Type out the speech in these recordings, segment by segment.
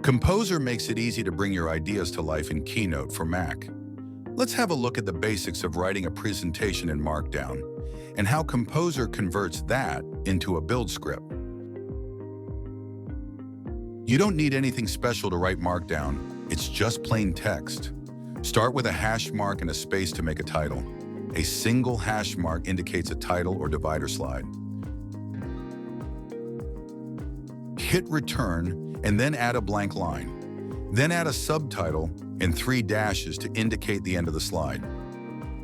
Composer makes it easy to bring your ideas to life in Keynote for Mac. Let's have a look at the basics of writing a presentation in Markdown and how Composer converts that into a build script. You don't need anything special to write Markdown, it's just plain text. Start with a hash mark and a space to make a title. A single hash mark indicates a title or divider slide. Hit return and then add a blank line. Then add a subtitle and 3 dashes to indicate the end of the slide.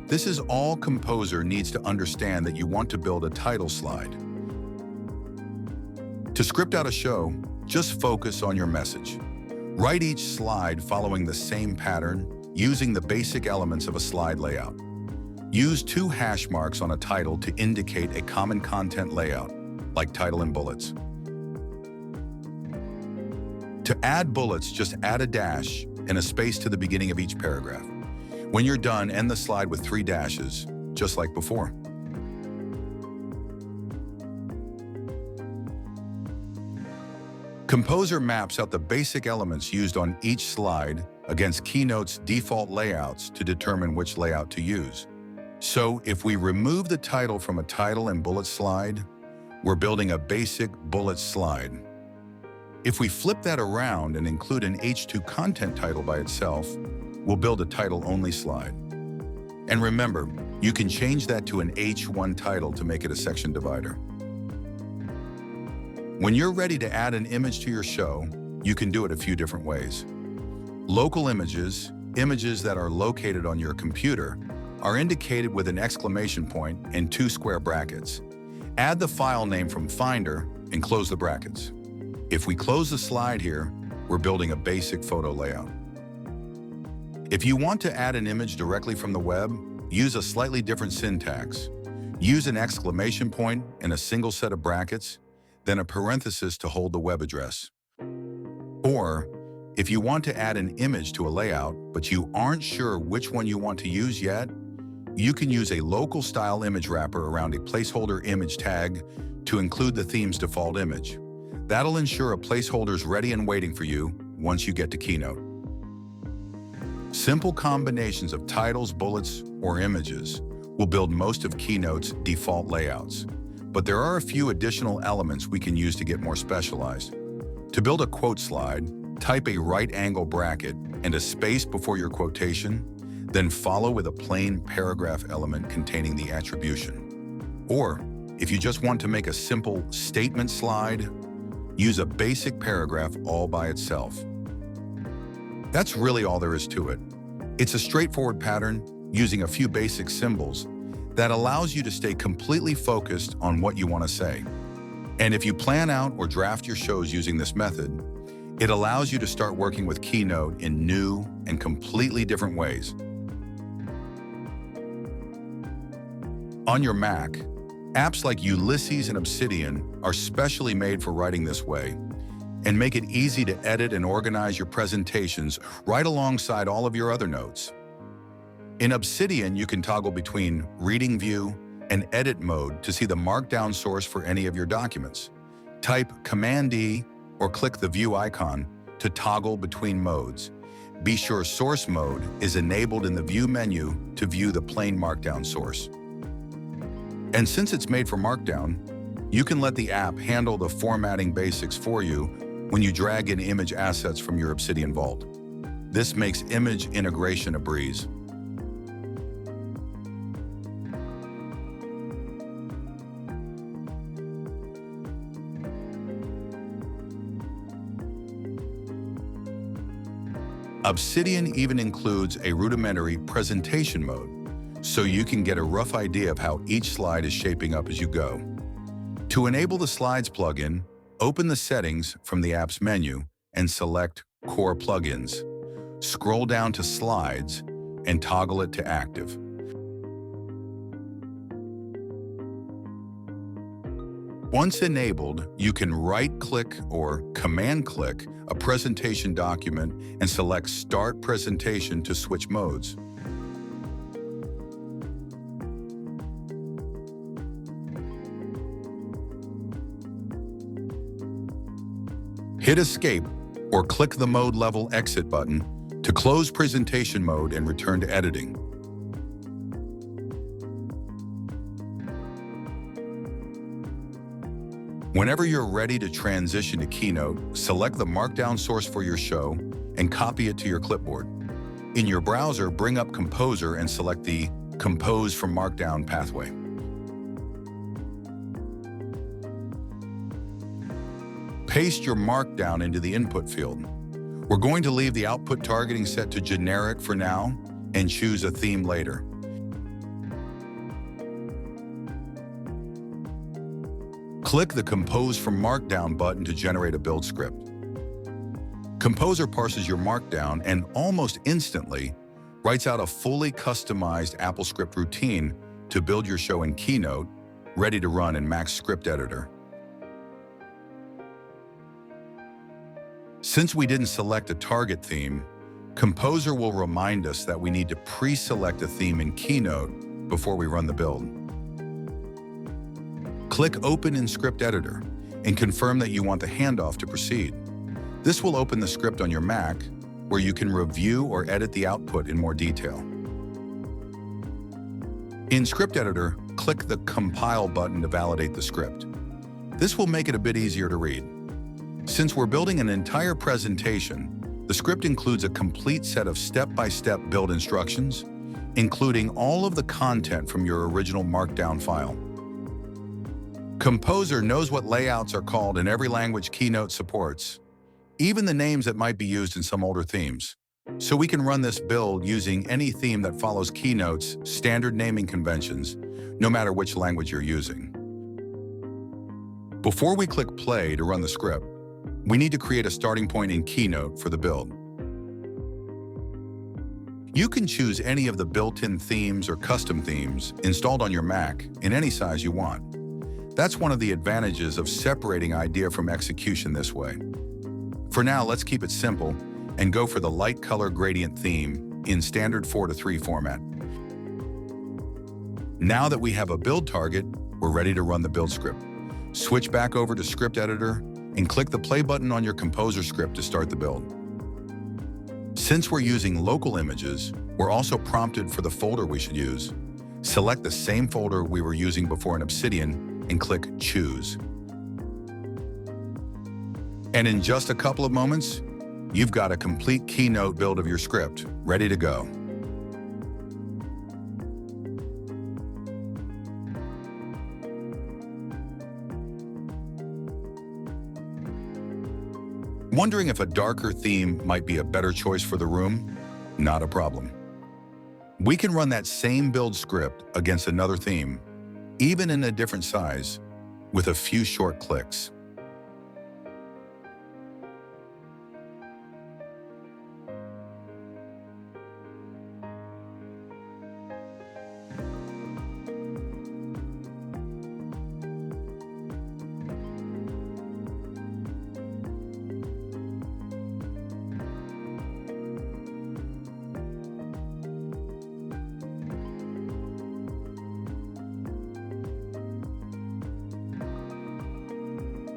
This is all Composer needs to understand that you want to build a title slide. To script out a show, just focus on your message. Write each slide following the same pattern, using the basic elements of a slide layout. Use 2 hash marks on a title to indicate a common content layout, like title and bullets. To add bullets, just add a dash and a space to the beginning of each paragraph. When you're done, end the slide with 3 dashes, just like before. Composer maps out the basic elements used on each slide against Keynote's default layouts to determine which layout to use. So if we remove the title from a title and bullet slide, we're building a basic bullet slide. If we flip that around and include an H2 content title by itself, we'll build a title-only slide. And remember, you can change that to an H1 title to make it a section divider. When you're ready to add an image to your show, you can do it a few different ways. Local images, images that are located on your computer, are indicated with an exclamation point and 2 square brackets. Add the file name from Finder and close the brackets. If we close the slide here, we're building a basic photo layout. If you want to add an image directly from the web, use a slightly different syntax. Use an exclamation point and a single set of brackets, then a parenthesis to hold the web address. Or, if you want to add an image to a layout, but you aren't sure which one you want to use yet, you can use a local style image wrapper around a placeholder image tag to include the theme's default image. That'll ensure a placeholder's ready and waiting for you once you get to Keynote. Simple combinations of titles, bullets, or images will build most of Keynote's default layouts. But there are a few additional elements we can use to get more specialized. To build a quote slide, type a right angle bracket and a space before your quotation, then follow with a plain paragraph element containing the attribution. Or, if you just want to make a simple statement slide, use a basic paragraph all by itself. That's really all there is to it. It's a straightforward pattern using a few basic symbols that allows you to stay completely focused on what you want to say. And if you plan out or draft your shows using this method, it allows you to start working with Keynote in new and completely different ways. On your Mac, apps like Ulysses and Obsidian are specially made for writing this way and make it easy to edit and organize your presentations right alongside all of your other notes. In Obsidian, you can toggle between Reading View and Edit mode to see the Markdown source for any of your documents. Type Command-E or click the View icon to toggle between modes. Be sure Source mode is enabled in the View menu to view the plain Markdown source. And since it's made for Markdown, you can let the app handle the formatting basics for you when you drag in image assets from your Obsidian vault. This makes image integration a breeze. Obsidian even includes a rudimentary presentation mode, so you can get a rough idea of how each slide is shaping up as you go. To enable the Slides plugin, open the settings from the app's menu and select Core Plugins. Scroll down to Slides and toggle it to Active. Once enabled, you can right-click or command-click a presentation document and select Start Presentation to switch modes. Hit Escape or click the Mode Level Exit button to close presentation mode and return to editing. Whenever you're ready to transition to Keynote, select the Markdown source for your show and copy it to your clipboard. In your browser, bring up Composer and select the Compose from Markdown pathway. Paste your Markdown into the input field. We're going to leave the output targeting set to generic for now and choose a theme later. Click the Compose from Markdown button to generate a build script. Composer parses your Markdown and almost instantly writes out a fully customized AppleScript routine to build your show in Keynote, ready to run in Mac's script editor. Since we didn't select a target theme, Composer will remind us that we need to pre-select a theme in Keynote before we run the build. Click Open in Script Editor and confirm that you want the handoff to proceed. This will open the script on your Mac, where you can review or edit the output in more detail. In Script Editor, click the Compile button to validate the script. This will make it a bit easier to read. Since we're building an entire presentation, the script includes a complete set of step-by-step build instructions, including all of the content from your original Markdown file. Composer knows what layouts are called in every language Keynote supports, even the names that might be used in some older themes. So we can run this build using any theme that follows Keynote's standard naming conventions, no matter which language you're using. Before we click play to run the script, we need to create a starting point in Keynote for the build. You can choose any of the built-in themes or custom themes installed on your Mac in any size you want. That's one of the advantages of separating idea from execution this way. For now, let's keep it simple and go for the light color gradient theme in standard 4:3 format. Now that we have a build target, we're ready to run the build script. Switch back over to Script Editor and click the play button on your Composer script to start the build. Since we're using local images, we're also prompted for the folder we should use. Select the same folder we were using before in Obsidian and click Choose. And in just a couple of moments, you've got a complete Keynote build of your script ready to go. Wondering if a darker theme might be a better choice for the room? Not a problem. We can run that same build script against another theme, even in a different size, with a few short clicks.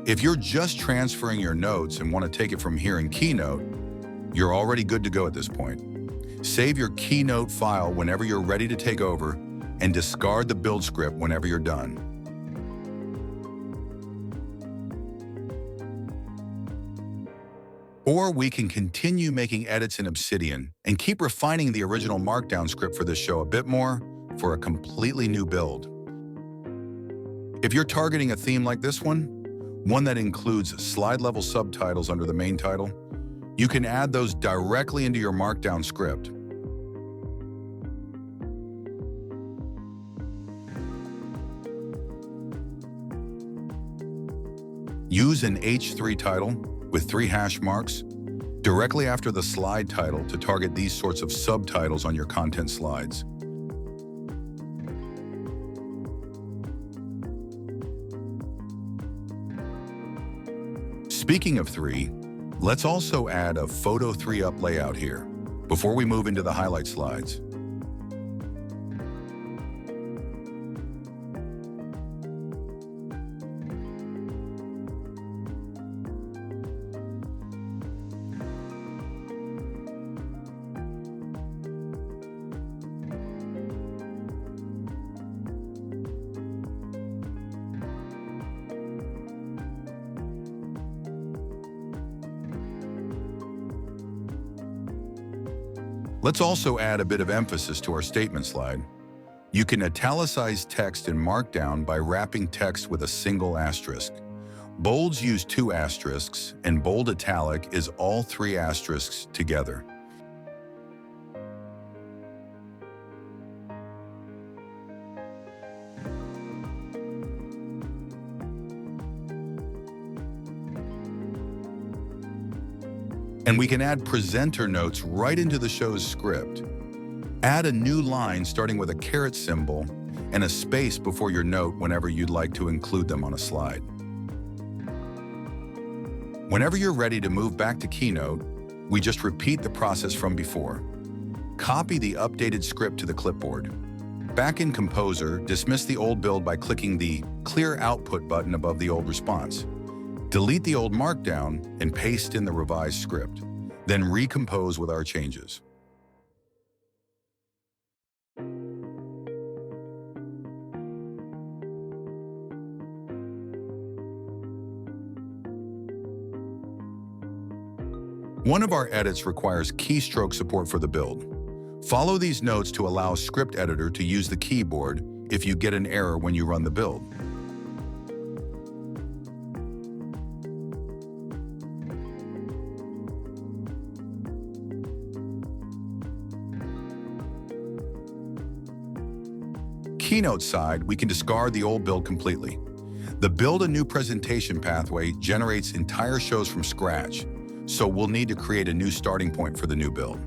If you're just transferring your notes and want to take it from here in Keynote, you're already good to go at this point. Save your Keynote file whenever you're ready to take over and discard the build script whenever you're done. Or we can continue making edits in Obsidian and keep refining the original Markdown script for this show a bit more for a completely new build. If you're targeting a theme like this one that includes slide-level subtitles under the main title, you can add those directly into your Markdown script. Use an H3 title with 3 hash marks directly after the slide title to target these sorts of subtitles on your content slides. Speaking of 3, let's also add a Photo 3 Up layout here before we move into the highlight slides. Let's also add a bit of emphasis to our statement slide. You can italicize text in Markdown by wrapping text with a single asterisk. Bolds use 2 asterisks, and bold italic is all 3 asterisks together. And we can add presenter notes right into the show's script. Add a new line starting with a caret symbol and a space before your note whenever you'd like to include them on a slide. Whenever you're ready to move back to Keynote, we just repeat the process from before. Copy the updated script to the clipboard. Back in Composer, dismiss the old build by clicking the Clear Output button above the old response. Delete the old Markdown and paste in the revised script. Then recompose with our changes. One of our edits requires keystroke support for the build. Follow these notes to allow Script Editor to use the keyboard if you get an error when you run the build. Keynote side, we can discard the old build completely. The Build a New Presentation pathway generates entire shows from scratch, so we'll need to create a new starting point for the new build.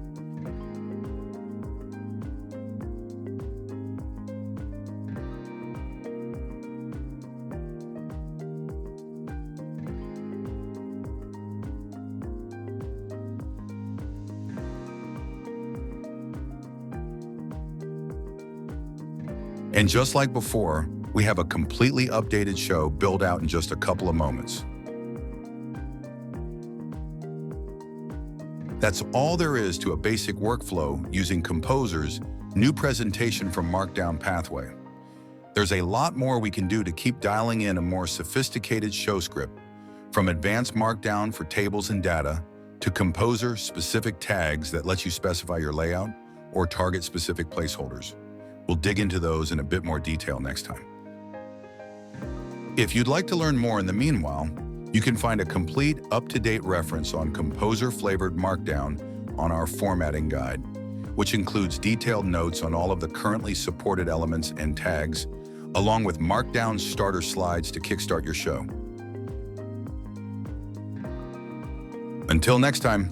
And just like before, we have a completely updated show built out in just a couple of moments. That's all there is to a basic workflow using Composer's new presentation from Markdown pathway. There's a lot more we can do to keep dialing in a more sophisticated show script, from advanced Markdown for tables and data, to Composer-specific tags that let you specify your layout or target specific placeholders. We'll dig into those in a bit more detail next time. If you'd like to learn more in the meanwhile, you can find a complete, up-to-date reference on Composer-flavored Markdown on our formatting guide, which includes detailed notes on all of the currently supported elements and tags, along with Markdown starter slides to kickstart your show. Until next time.